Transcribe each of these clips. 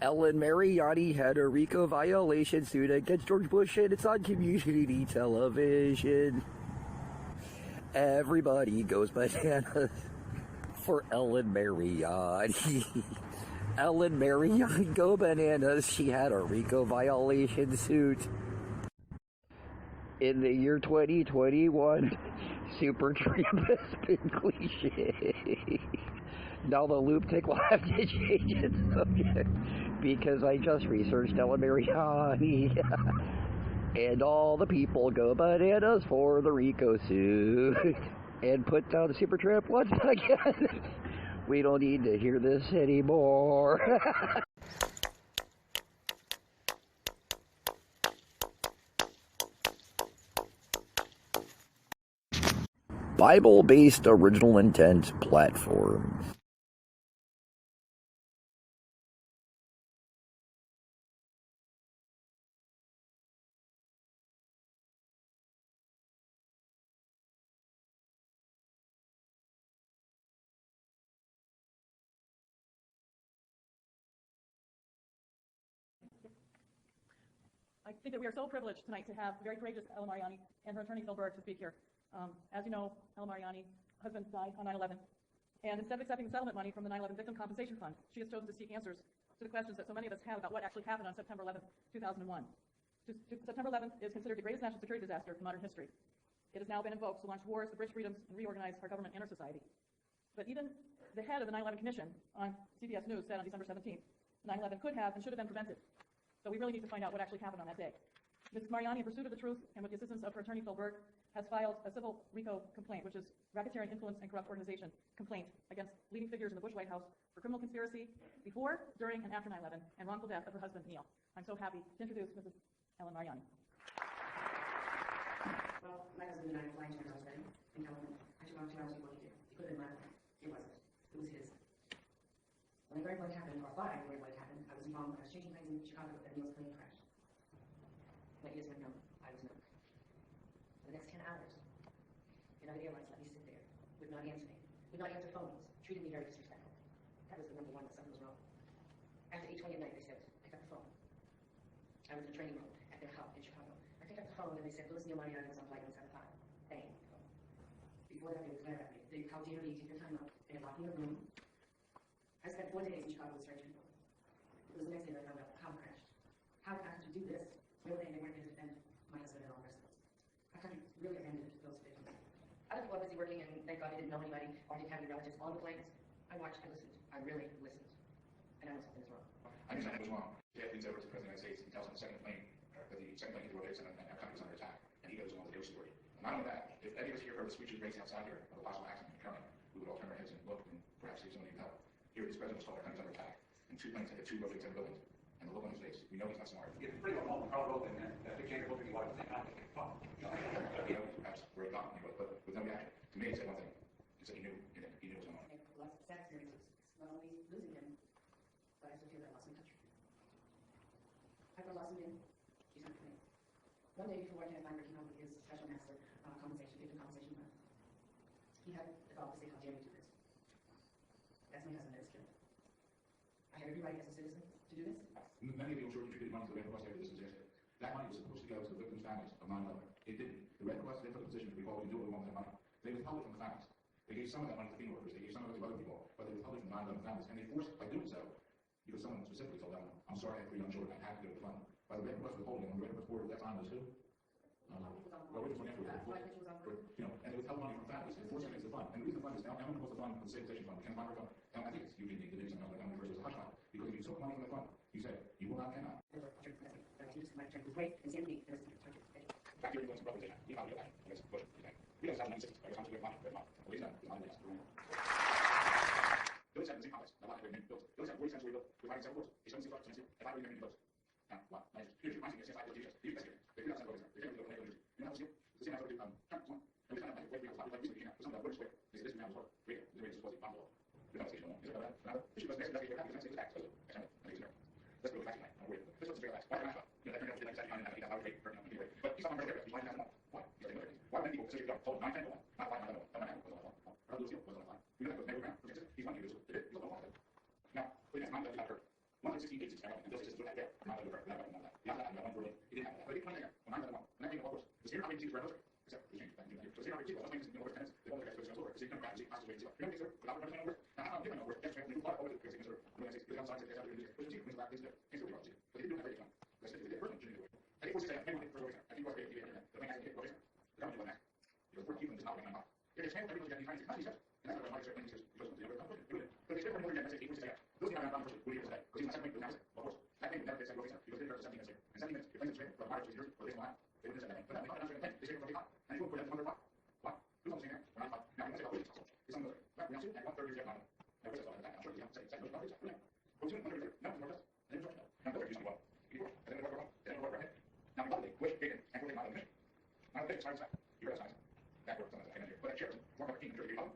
Ellen Mariani had a RICO violation suit against George Bush, and it's on community television. Everybody goes bananas for Ellen Mariani. Ellen Mariani, go bananas. She had a RICO violation suit. In the year 2021, Super Tramp has been cliche. Now the loop tick will have to change its subject because I just researched Ellen Mariani. And all the people go bananas for the RICO suit and put down the Super Tramp once again. We don't need to hear this anymore. Bible-based original intent platform. I think that we are so privileged tonight to have very courageous Ellen Mariani and her attorney Phil Berg to speak here. As you know, Ellen Mariani, husband died on 9/11, and instead of accepting settlement money from the 9/11 Victim Compensation Fund, she has chosen to seek answers to the questions that so many of us have about what actually happened on September 11th, 2001. September 11th is considered the greatest national security disaster in modern history. It has now been invoked to launch wars, the British freedoms, and reorganize our government and our society. But even the head of the 9/11 Commission on CBS News said on December 17th, 9/11 could have and should have been prevented. So we really need to find out what actually happened on that day. Ms. Mariani, in pursuit of the truth and with the assistance of her attorney Phil Berg, has filed a civil RICO complaint, which is racketeering influence and corrupt organization complaint against leading figures in the Bush White House for criminal conspiracy before, during, and after 9/11 and wrongful death of her husband, Neil. I'm so happy to introduce Mrs. Ellen Mariani. Well, my husband and I were flying to our house then in California. I took off 2 hours before he did. He could have been my plane. It wasn't. It was his. When I learned what happened, or thought I learned what happened, I was involved. I was changing planes in Chicago and Neil's plane crashed. My ears went numb. I was numb. For the next 10 hours, United Airlines let me sit there, would not answer me, would not answer phones, treated me very disrespectful. That was the number one that something was wrong. After 8:20 at night, they said, pick up the phone. I was in training mode at their hub in Chicago. I picked up the phone and they said, Louis Neil Mariani was on flight 175. Bang. Before that, they would glare at me. How dare you take your time up and lock me in a room. I spent 4 days in Chicago with strange people. It was the next day that I found out the car crashed. How could you do this? They weren't going to defend my husband and all the rest of us. How could you really abandon those victims? Other people are busy working, and thank God they didn't know anybody or didn't have any relatives on the planes. I watched, I listened. I really listened. And I know something is wrong. I knew something was wrong. Jeff leads over to the President of the United States and tells him the second plane hit the World Trade Center and our country was under attack. And he goes on with the ghost story. And not only that, if any of us here heard the screeches racing outside here of a possible accident occurring, we would all turn our heads and look and perhaps see if somebody can help. Here, this president was told our country's under attack, and 2 planes hit 2 World Trade Center buildings, and the look on his face, we know he's not smart. It's pretty well known. Carl wrote in there that the king looking at what was happening. You know, perhaps we're not, but with no reaction. To me, he said one thing. He said he knew what was going on. I have lots of sad experiences, not only losing him, but I still feel that I lost my country. After I lost him, he's not coming. One day before Wartime Finder came up with his special master compensation, victim compensation fund, he had the thought to say, how dare you do this? That's my husband that is killed. I have every right as a citizen to do this. Many of you, I'm sure, contributed money to the Red Cross after this disaster. That money was supposed to go to the victims' families of 9/11. It didn't. The Red Cross then took a position to recall we can do what we want with that money. They withheld it from the families. They gave some of that money to FEMA workers. They gave some of it to other people, but they withheld it from 9/11 families. And they forced, by doing so, because someone specifically told them, I'm sorry, I have 3 young children, I have to go to the fund. By the Red Cross withholding it, and the Red Cross board at that time was who? Well, which one after and they withheld money from families and forced it into the fund. And the reason the fund is now, everyone calls the fund the stabilization fund, the Ken Fund. And I think it's usually the division of the government versus a hush fund. Because if you took money from the fund, you said, you will not cannot. Great, and send me. Back here, you're going to representation. He found the election against Bush. We don't have 96. Every time we get money, we have money. The reason is not in this. Those have the same complex. A lot of them built. Those have 40 cents we built. We're fighting 7 votes. It's 76 bucks. If I read votes. Now, what? Here's your mindset. Since I built teachers. You guys here. They do not send votes. They can't go to the you know how to see it? The same as I do. Trump one. And we kind of like wait for like recently came out. Some of that word square. They say this man was what? Read it. The way this was the bomb law. The conversation. Is it about that? The issue was next. That's what happens. It's back. Let's go back tonight. This was very last. Why not? You know, that turned out to be like 79 and I think that would anyway. But he's not on there. He's lying down the wall. Why? He's like, why many people consider yourself told 9, 10, 1? Not 5, 9, 1. 9, 1 was on the phone. Or Lucille was on the phone. We know that was never around. He's on here. He's on the phone. Now, please, 9 that hurt. One of the 16 days, and those just that there. Not over, not that. The other one for it didn't have that. But it didn't have when I got one. And I think, of course, the senior operating procedure was except the change. So the senior operating procedure was making over 10 minutes. The other guys go over. So you come back and see passes away. Remember, sir, without running over. Now, how I'm doing over. That's right. We go over the because sir, when I say the outside, they have to do this. Which is back this day. Things will be wrong. But they didn't do it every time. That's it. They did first one. I think what's saying, maybe for over. I think what's going to be the thing I can get over. The government doing that. Because we're keeping this not running out. It is handled everyone's getting tiny steps. And that's what my second because they were comfortable doing it. But they said when we're getting those things are not done first. We do today. Because even second week, of course, that thing never gets that because they start 17 minutes. And 17 minutes, if things are straight, for the marriage is yours, or this one, they wouldn't say anything. But now they can't answer anything. They say from the top. And you won't put that under 5. What? Who's on the same here? We're not 5. Now, we say, oh, wait, it's on the right. We have 2 and 1/3 is yet not. Now, what's that? I'm sure you have to say, second, not this. What's 2 and 1/3 is no, it's more just. And then now, those are using what? Before. And then what? Then what? Right. Now, we got the wait, bacon, and we're taking my mission. Now, the side. You got a side. That works on the second here. But that shares. More of a team, sure, you know.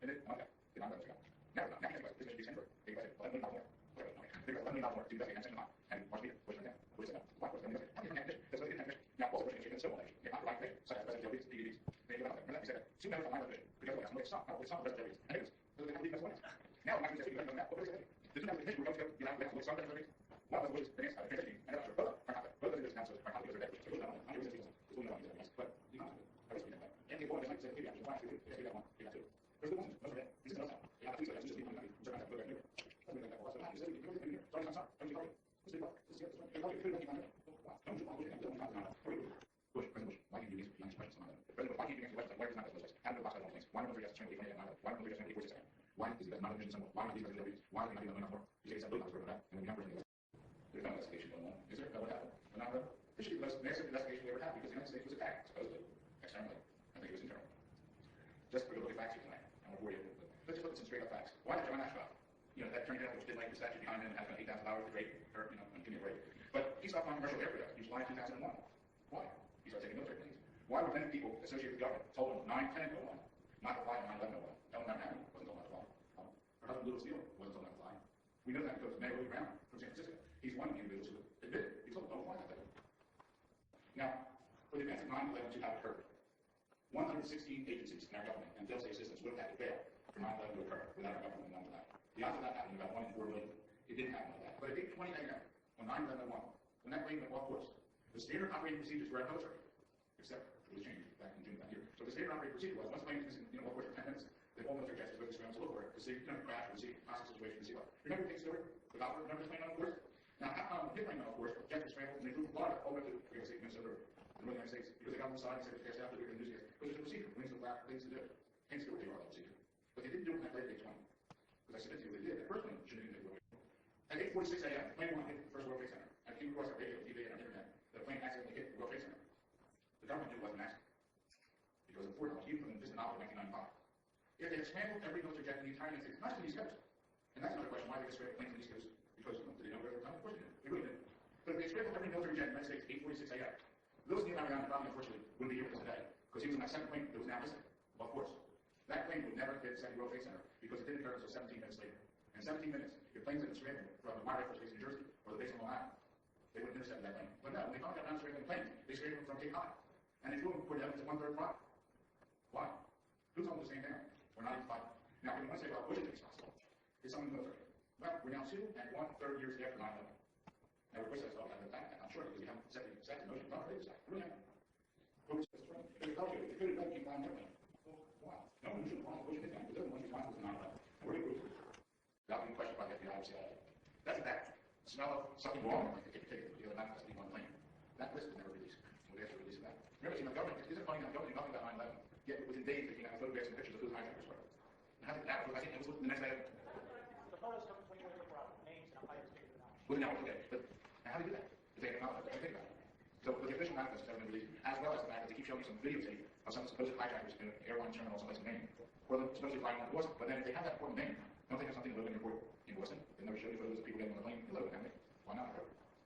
And then, okay, then I'm going to go. Now, anyway, this is the same for you guys. $11 million more. $11 million more to invest in the and watch me, which is that. Which is that. Why was that? That's what it is. Now, also, which is civil action. Not right there. So, that's the DVDs. They go out there. Let me say that. Soon after my life, because of that, it's not the rest of it. And it is. So, they have to leave us one. Now, I'm not going to say that. What is it? The 2000 we're going to go, you know, let's some of the one of the ways against the fishing, and that's both of it is now so my colleagues are there. So, I'm going to say it's only one of but you know, I was thinking that. And the board is like, maybe I should find it. You got one. You got 2. There's the one. Those are it. This is another. You have 2, so that's just leaving money. So I have to go back here. Something like that. What's the matter? Sorry, I'm sorry. Don't you know? This is what? This is what? Don't you know? Don't you know? Bush, President Bush, why can't you answer questions on that? President Bush, why can't you answer questions? Why is not this? How do you box out all things? Why don't we have to turn 8 minutes? Why don't we have to turn 8 seconds? Why is that not a mission symbol? Why are these guys why are they not even enough more? You say it's a little bit of that, and then you have to there's no investigation going on. Is there? No, what happened? This should be the most massive investigation we ever had because the United States was attacked, supposedly. Externally. I think it was internal. Just for a look at facts here tonight. I won't bore you. Let's just look at some straight up facts. Why did John Ashcroft? You know, that attorney general which did like the statute behind him and has $8,000 to rate, or, you know, give me a rate. But he stopped on commercial aircraft. He was flying 2001. Why? He started taking military planes. Why were then people associated with the government told him 9/10/01 not to fly 9/11/01? Mariani wasn't told not to fly. Her husband, Louis Steele, wasn't told not to fly. We know that because Mayor Willie Brown from San Francisco, he's one of the individuals who admitted he told them don't fly that day. Now, for the events of 9/11 to have occurred, 116 agencies in our government and field systems would have had to fail for 9/11 to occur without our government knowing that. The odds of that happening about 1 in 4 million. It didn't happen like that. But at 8:20 a.m. on 9/11/01, when that plane went off course, the standard operating procedures were military, except it was changed back in June that year. So the standard operating procedure was once the plane is off course for 10 minutes, the whole military jets go to scramble to look for it to see crash, to see hostage situation, to see what. Remember the story? Remember the plane on course? Now, his plane on course, jets were scrambled and they flew from Florida all the way to Minnesota. The United States, because they got on the side and said to cast out the we're going to do this. Because there's a procedure, things to black, things to do. Hence, they were that procedure. But they didn't do it that late at 8:20. Because I said to you, they did. The first one shouldn't even do it. At 8:46 a.m., the plane hit the first World Trade Center. I came across our radio, TV, and our internet. The plane accidentally hit the World Trade Center. The government knew it wasn't an accident. Because of 4 even from this novel in 1995. If they had scrambled every military jet in the entire United States, not just the East Coast. And that's another question, why they scrambled planes in the East Coast? Because did they know where they were coming? Of course they did. They really did. But if they scrambled every military jet in the United States at 8:46 a.m., Louis Neil Mariani probably, unfortunately, wouldn't be here with us today, because he was on that second plane that was now missing. Of course. That plane would never hit the second World Trade Center, because it didn't occur until 17 minutes later. And 17 minutes, if planes had been scrambled from the Meyer Air Force Base in New Jersey, or the base in Long Island, they would have intercepted that plane. But no, when they found out not scrambling planes, they scrambled from Cape High. And they flew them before the evidence at 1/3 flight. Why? Who's on the same down? We're not even fighting. Now, when you want to say, well, Bush is responsible, it's someone in the military. Well, we're now 2 and 1/3 years after 9/11. Now, of course, that's all have the fact, I'm sure, because we haven't set the motion, not ready to say. We haven't. Bush is right. They told you, they could have done keep flying airplane. Wow. No one should have flying Bush anything, because everyone should fly with 9/11. And we're going to prove it. Without any question about the FBI CIA. That's a fact. Smell of something wrong, like they take a ticket, the other night, that's on the plane. That list was never released. We'll ask for release of that. Remember, see, the government isn't finding out nothing about 9/11. Yet within days they came out with photographs and pictures of who the hijackers were. And how did that I think it was the next day. The photos come from your names and I'm not speaking about. Well, no, okay. But how do you do that? If they have not, think about it. So the official manifest has been released, as well as the fact that they keep showing some videotape of some supposed hijackers in an airline terminal someplace in Maine. Or the supposedly flying on the Boston. But then if they have that important name, don't they have something to live in your report in Boston? They never show you photos of people getting on the plane in Logan, have they? Why not?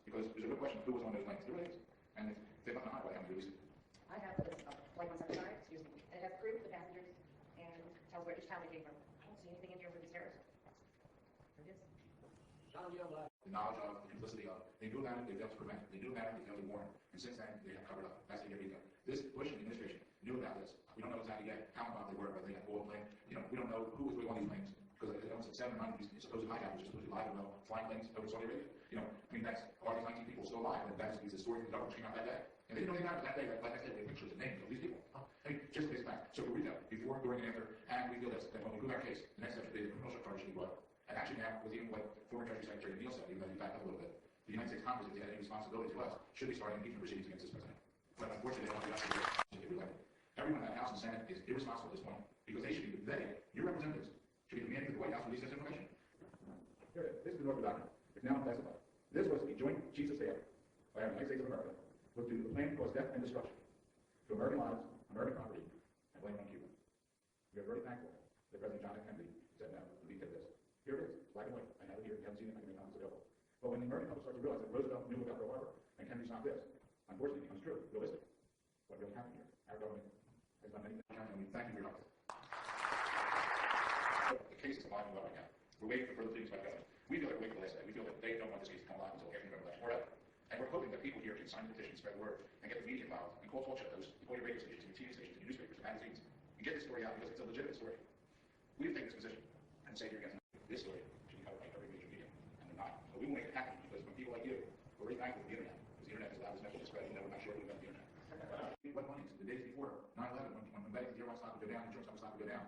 Because there's a real question of who was on those planes. There really is. And if they have nothing to hide, why haven't they released it? I have the list of Flight 175, excuse me, and it has proof of the passengers and tells where each town they came from. I don't see anything in here for these terrorists. There it is. The knowledge of, the complicity of, they knew about it, they failed to prevent it, they knew about it, they failed to warn, and since then, they have covered up. That's the everything. This Bush administration knew about this. We don't know exactly yet how involved they were, whether they had all the plane. You know, we don't know who was really on these planes. because it owns 7 or 9 of these supposed hijackers just supposedly live about flying planes over Saudi Arabia. You know, I mean, that's, are these 19 people still alive? And that's these historians the government came out that day. And they didn't know anything about it that day, like I said, they have pictures and names of these people. I mean, just basic facts. So we know, before, during, and after, and we feel this, that when we prove our case, the next step should be the criminal charge should be brought. And actually now, with even what former Treasury Secretary Neal said, even though he backed up a little bit, the United States Congress, if they had any responsibility to us, should be starting impeachment proceedings against this president. But unfortunately, they don't do that. Everyone in the House and Senate is irresponsible at this point, because they should be, your representatives, should be demanding that the White House release this information. Here it is. This is the Northern document. It's now classified. This was the Joint Chiefs of Staff by the United States of America, was due to the plan to cause death and destruction to American lives, American property, and blame on Cuba. We are very thankful that President John F. Kennedy said no to veto this. Here it is, black and white. I have it here. You haven't seen it. I can make comments available. But when the American public starts to realize that Roosevelt knew about Pearl Harbor and Kennedy's not this, unfortunately, it becomes true, realistic. What really happened here? Our government has done many things, and we thank you for your help. The case is alive and well right now. We're waiting for further pleadings by the government. We feel like we're waiting for the last day. We feel that they don't want this case to come alive until after November 11th, or ever. And we're hoping that people here can sign the petition, spread the word, and get the media involved, and call talk shows, and call your radio stations, and TV stations, and newspapers, and magazines, and get this story out because it's a legitimate story. We've taken this position and say here again, this story should be covered by every major media, and they're not. But we will make it happen because when people like you, we're very thankful for the internet, because the internet has allowed this message to spread, even though we're not sure we've got the internet. What money? The days before 9/11, when betting the airline stock would go down, insurance company stock would go down.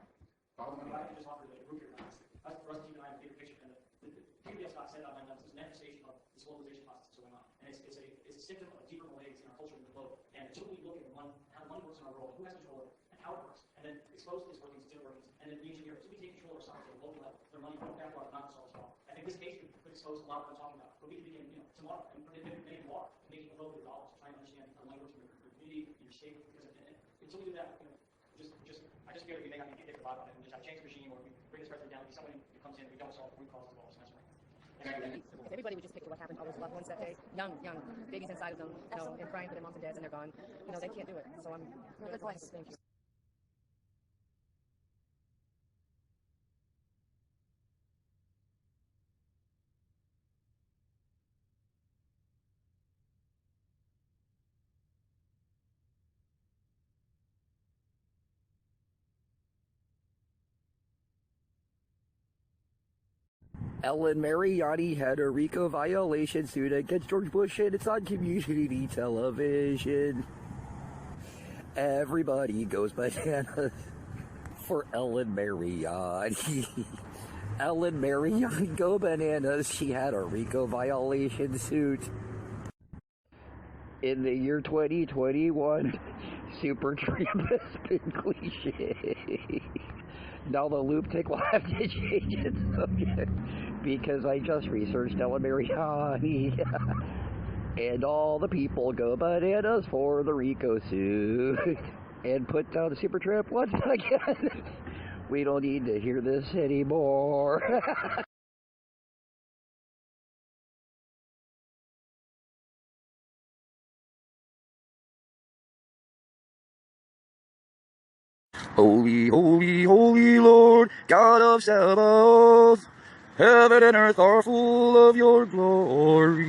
Follow the money. I just offered to prove your facts. For us to keep an eye on the bigger picture, and the PBS stock said about 9/11 is a manifestation of this globalization process that's going on, and it's a symptom of deeper malaise in our culture and the globe. And until we look at how the money works in our world, who has control of it, and how it works, and then expose its workings, its inner workings, and then re-engineer it, so we take control of our society at a local level, their money, not to solve this problem. I think this case could expose a lot of what I'm talking about, but we can begin, tomorrow, and many more, making appropriate dollars, trying to understand the language of your community, your state, because until we do that, I just fear that we may not get to the bottom of it and just have to change the regime, or we bring this president down, and somebody who comes in, we don't solve the root cause of the balls, and that's right. If everybody would just picture what happened to all those loved ones that day, young babies inside of them, and crying for their moms and dads, and they're gone. They can't do it. So I'm really blessed. Thank you. Ellen Mariani had a RICO violation suit against George Bush, and it's on community television. Everybody goes bananas for Ellen Mariani. Ellen Mariani, go bananas. She had a RICO violation suit. In the year 2021, super Trump has been cliche. Now the loop tick will have to change its subject because I just researched Ellen Mariani. And all the people go bananas for the RICO suit and put down the super trip once again. We don't need to hear this anymore. Holy, holy, holy Lord, God of Sabaoth, heaven and earth are full of your glory.